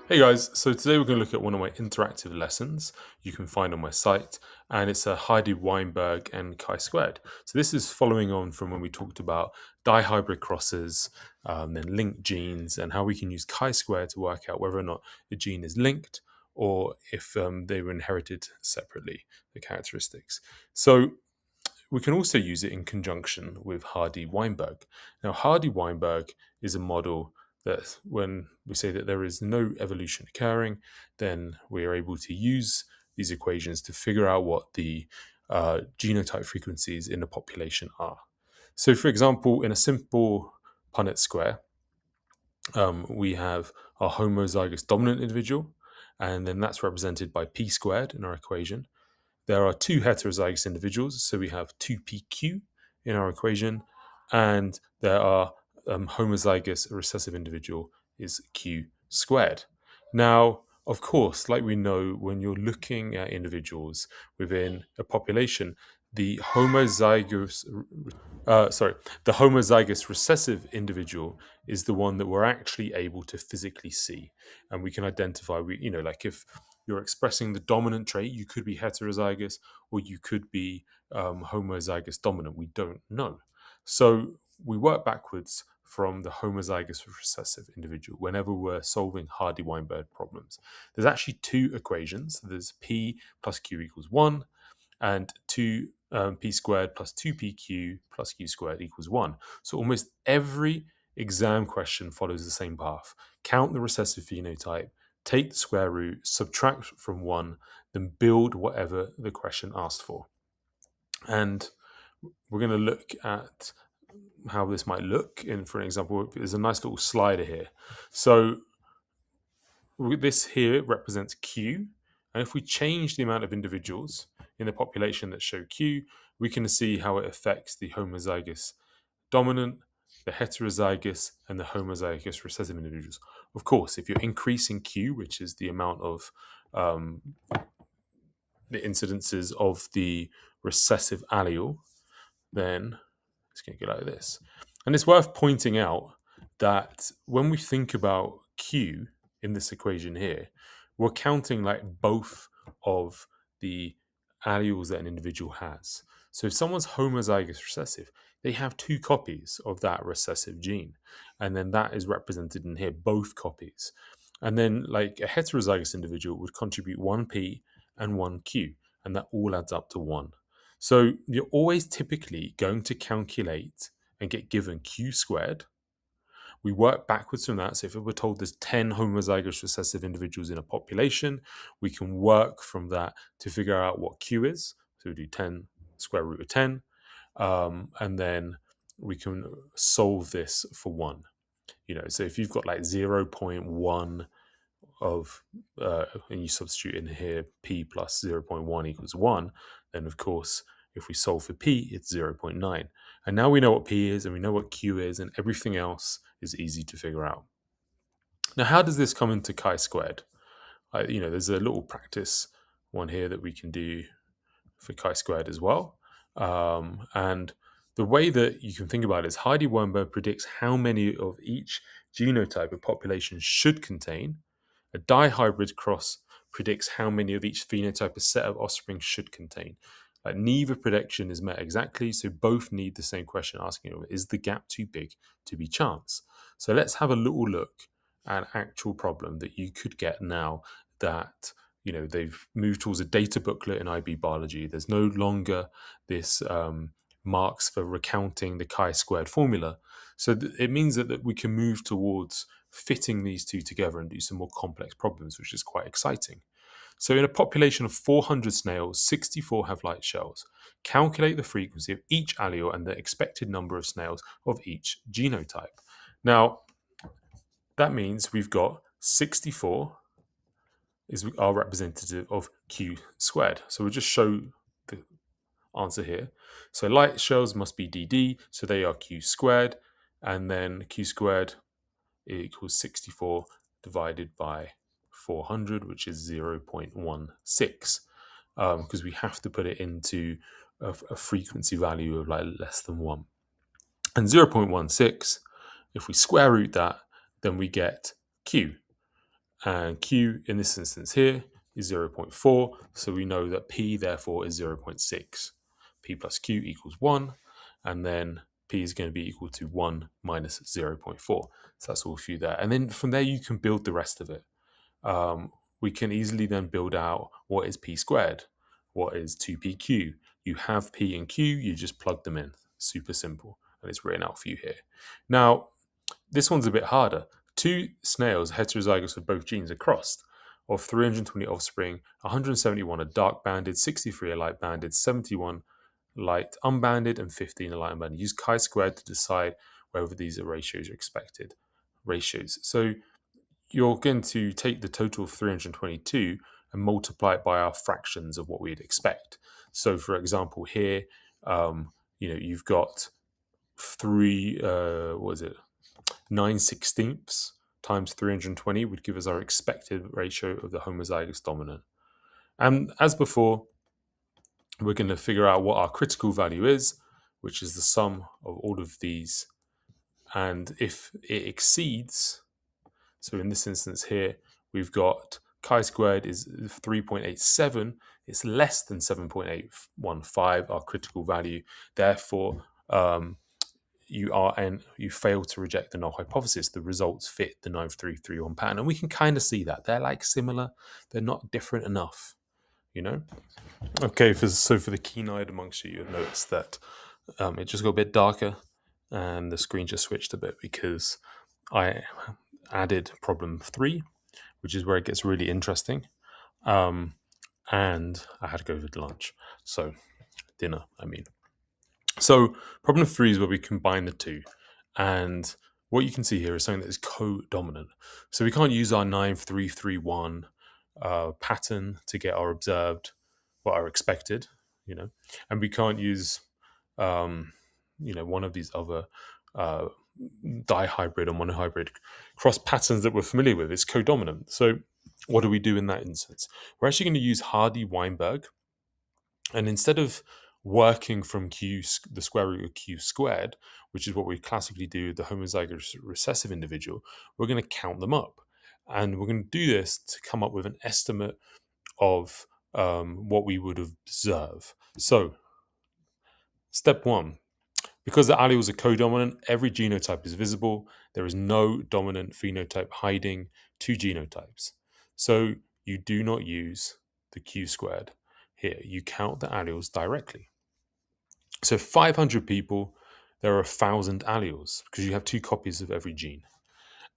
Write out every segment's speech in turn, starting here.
Hey guys, so today we're going to look at one of my interactive lessons you can find on my site, and it's a Hardy-Weinberg and chi-squared. So this is following on from when we talked about dihybrid crosses, then linked genes, and how we can use chi-square to work out whether or not a gene is linked or if they were inherited separately, the characteristics. So we can also use it in conjunction with Hardy-Weinberg. Now, Hardy-Weinberg is a model that when we say that there is no evolution occurring, then we are able to use these equations to figure out what the genotype frequencies in the population are. So, for example, in a simple Punnett square, we have our homozygous dominant individual, and then that's represented by p squared in our equation. There are two heterozygous individuals, so we have 2pq in our equation, and there are homozygous recessive individual is q squared. Now, of course, like we know, when you're looking at individuals within a population, the homozygous the homozygous recessive individual is the one that we're actually able to physically see, and we can identify. Like if you're expressing the dominant trait, you could be heterozygous or you could be homozygous dominant. We don't know. So we work backwards from the homozygous recessive individual whenever we're solving Hardy-Weinberg problems. There's actually two equations. There's p plus q equals 1 and 2 p squared plus 2pq plus q squared equals 1. So almost every exam question follows the same path. Count the recessive phenotype, take the square root, subtract from 1, then build whatever the question asked for. And we're going to look at how this might look. And for an example, there's a nice little slider here. So this here represents Q. And if we change the amount of individuals in the population that show Q, we can see how it affects the homozygous dominant, the heterozygous, and the homozygous recessive individuals. Of course, if you're increasing Q, which is the amount of the incidences of the recessive allele, then it's going to go like this. And it's worth pointing out that when we think about Q in this equation here, we're counting like both of the alleles that an individual has. So if someone's homozygous recessive, they have two copies of that recessive gene. And then that is represented in here, both copies. And then like a heterozygous individual would contribute 1p and 1q, and that all adds up to 1. So you're always typically going to calculate and get given q squared. We work backwards from that. So if we're told there's 10 homozygous recessive individuals in a population, we can work from that to figure out what q is. So we do 10 square root of 10. And then we can solve this for 1. So if you've got like 0.1 of, and you substitute in here p plus 0.1 equals 1, then of course, if we solve for p, it's 0.9. And now we know what p is and we know what q is, and everything else is easy to figure out. Now, how does this come into chi-squared? There's a little practice one here that we can do for chi-squared as well. And the way that you can think about it is Hardy-Weinberg predicts how many of each genotype a population should contain. A dihybrid cross predicts how many of each phenotype a set of offspring should contain. Like neither prediction is met exactly, so both need the same question asking, is the gap too big to be chance? So let's have a little look at an actual problem that you could get now that they've moved towards a data booklet in IB biology. There's no longer this marks for recounting the chi-squared formula. So it means that we can move towards fitting these two together and do some more complex problems, which is quite exciting. So in a population of 400 snails, 64 have light shells. Calculate the frequency of each allele and the expected number of snails of each genotype. Now, that means we've got 64 is our representative of q squared. So we'll just show the answer here. So light shells must be dd, so they are q squared, and then q squared equals 64 divided by 400, which is 0.16, because we have to put it into a frequency value of like less than 1. And 0.16, if we square root that, then we get q. And Q in this instance here is 0.4. So we know that P therefore is 0.6. P plus Q equals 1. And then P is going to be equal to 1 minus 0.4. So that's all for you there. And then from there, you can build the rest of it. We can easily then build out what is P squared, what is 2PQ. You have P and Q, you just plug them in. Super simple. And it's written out for you here. Now, this one's a bit harder. Two snails, heterozygous for both genes, are crossed. Of 320 offspring, 171 are dark banded, 63 are light banded, 71 light unbanded, and 15 are light unbanded. Use chi-squared to decide whether these are ratios or expected ratios. So you're going to take the total of 322 and multiply it by our fractions of what we'd expect. So, for example, here, you've got 9/16 times 320 would give us our expected ratio of the homozygous dominant. And as before, we're going to figure out what our critical value is, which is the sum of all of these. And if it exceeds, so in this instance here, we've got chi-squared is 3.87. It's less than 7.815, our critical value. Therefore, you fail to reject the null hypothesis. The results fit the 9-3-3-1 pattern. And we can kind of see that. They're like similar. They're not different enough, Okay, so for the keen-eyed amongst you, you'll notice that it just got a bit darker and the screen just switched a bit because I added problem 3, which is where it gets really interesting. And I had to go for lunch. So dinner, I mean. So problem 3 is where we combine the two. And what you can see here is something that is co-dominant. So we can't use our 9-3-3-1 pattern to get our observed, what are expected, and we can't use, one of these other dihybrid or monohybrid cross patterns that we're familiar with. It's co-dominant. So what do we do in that instance? We're actually going to use Hardy-Weinberg. And instead of working from Q, the square root of Q squared, which is what we classically do with the homozygous recessive individual, we're going to count them up. And we're going to do this to come up with an estimate of what we would observe. So, step 1. Because the alleles are co-dominant, every genotype is visible. There is no dominant phenotype hiding two genotypes. So you do not use the Q squared here. You count the alleles directly. So 500 people, there are 1,000 alleles because you have 2 copies of every gene.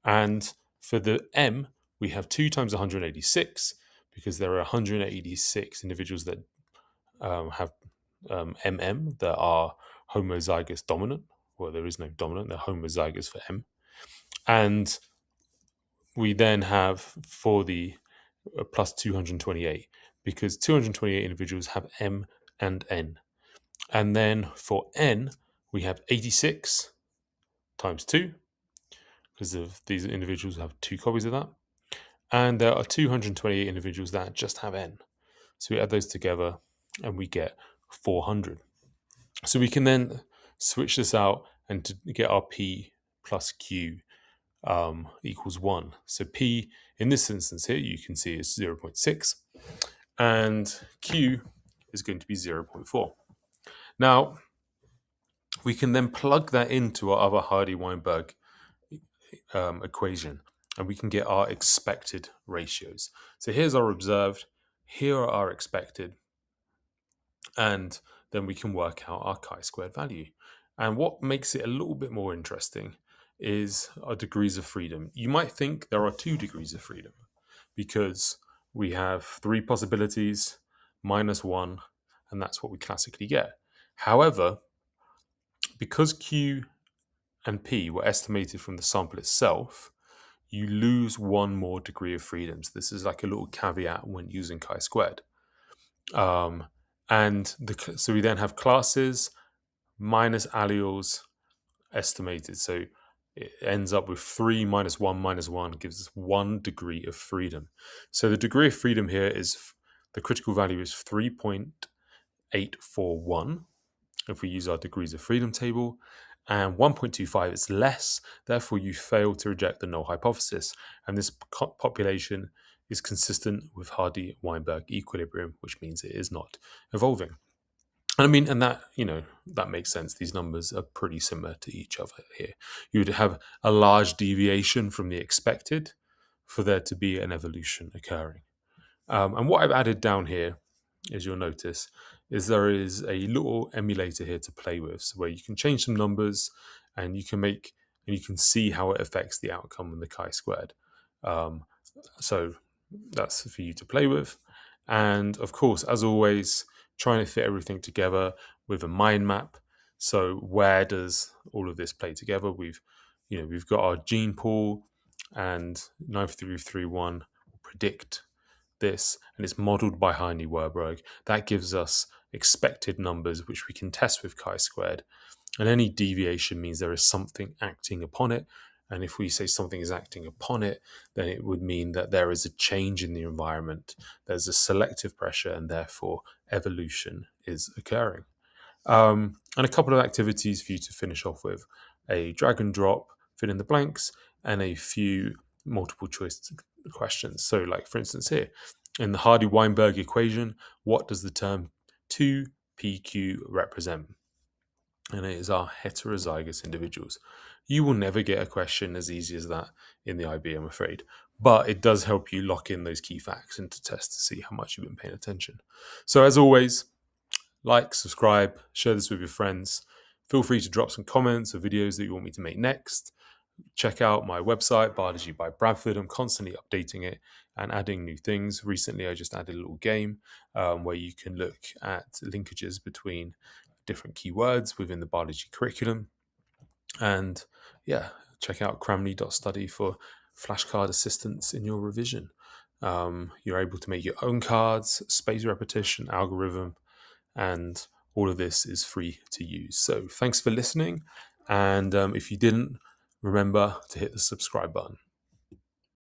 And for the M, we have 2 times 186 because there are 186 individuals that have MM that are homozygous dominant. Well, there is no dominant, they're homozygous for M. And we then have for the plus 228 because 228 individuals have M and N. And then for N, we have 86 times 2 because of these individuals have 2 copies of that. And there are 228 individuals that just have N. So we add those together and we get 400. So we can then switch this out and to get our P plus Q equals 1. So P in this instance here, you can see is 0.6 and Q is going to be 0.4. Now, we can then plug that into our other Hardy-Weinberg equation and we can get our expected ratios. So here's our observed, here are our expected, and then we can work out our chi-squared value. And what makes it a little bit more interesting is our degrees of freedom. You might think there are 2 degrees of freedom because we have 3 possibilities minus 1, and that's what we classically get. However, because Q and P were estimated from the sample itself, you lose 1 more degree of freedom. So this is like a little caveat when using chi-squared. So we then have classes minus alleles estimated. So it ends up with 3 minus 1 gives us 1 degree of freedom. So the degree of freedom here is, the critical value is 3.841 if we use our degrees of freedom table. and 1.25 is less. Therefore, you fail to reject the null hypothesis. And this population is consistent with Hardy-Weinberg equilibrium, which means it is not evolving. And I mean, and that, that makes sense. These numbers are pretty similar to each other here. You would have a large deviation from the expected for there to be an evolution occurring. And what I've added down here, as you'll notice, is there is a little emulator here to play with, so where you can change some numbers and you can see how it affects the outcome in the chi-squared. So that's for you to play with. And of course, as always, trying to fit everything together with a mind map. So where does all of this play together? We've got our gene pool, and 9331 will predict this, and it's modeled by Hardy-Weinberg. That gives us expected numbers which we can test with chi-squared, and any deviation means there is something acting upon it. And if we say something is acting upon it, then it would mean that there is a change in the environment. There's a selective pressure, and therefore evolution is occurring. And a couple of activities for you to finish off with: a drag and drop, fill in the blanks, and a few multiple choice questions. So, like for instance here, in the Hardy-Weinberg equation, what does the term 2pq represent? And it is our heterozygous individuals. You will never get a question as easy as that in the IB, I'm afraid. But it does help you lock in those key facts and to test to see how much you've been paying attention. So as always, like, subscribe, share this with your friends. Feel free to drop some comments or videos that you want me to make next. Check out my website, Biology by Bradford. I'm constantly updating it and adding new things. Recently, I just added a little game where you can look at linkages between different keywords within the biology curriculum. And yeah, check out cramley.study for flashcard assistance in your revision. You're able to make your own cards, space repetition, algorithm, and all of this is free to use. So thanks for listening. And if you didn't, remember to hit the subscribe button.